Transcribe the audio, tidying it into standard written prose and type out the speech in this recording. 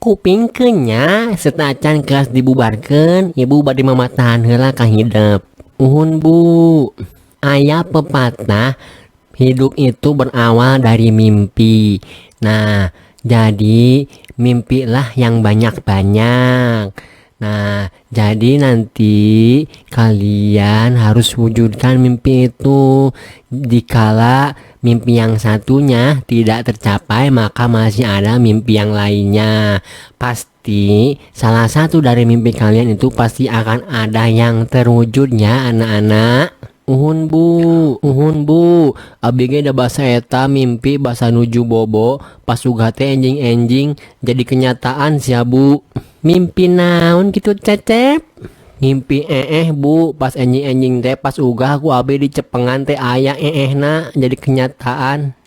Kupingkeunnya setacan kelas dibubarkeun, ibu bade mamatahan heula ka hidep. Uhun bu, aya pepatah hidup itu berawal dari mimpi. Nah, jadi mimpilah yang banyak-banyak. Nah, jadi nanti kalian harus wujudkan mimpi itu. Dikala mimpi yang satunya tidak tercapai, maka masih ada mimpi yang lainnya. Pasti salah satu dari mimpi kalian itu pasti akan ada yang terwujudnya, anak-anak. Uhun bu, abg da bahasa eta mimpi bahasa nuju bobo pas uga teh enjing-enjing jadi kenyataan sia bu. Mimpi naon gitu Cecep? Mimpi bu, pas enjing-enjing teh pas uga ku abg di cepengan teh aya na jadi kenyataan.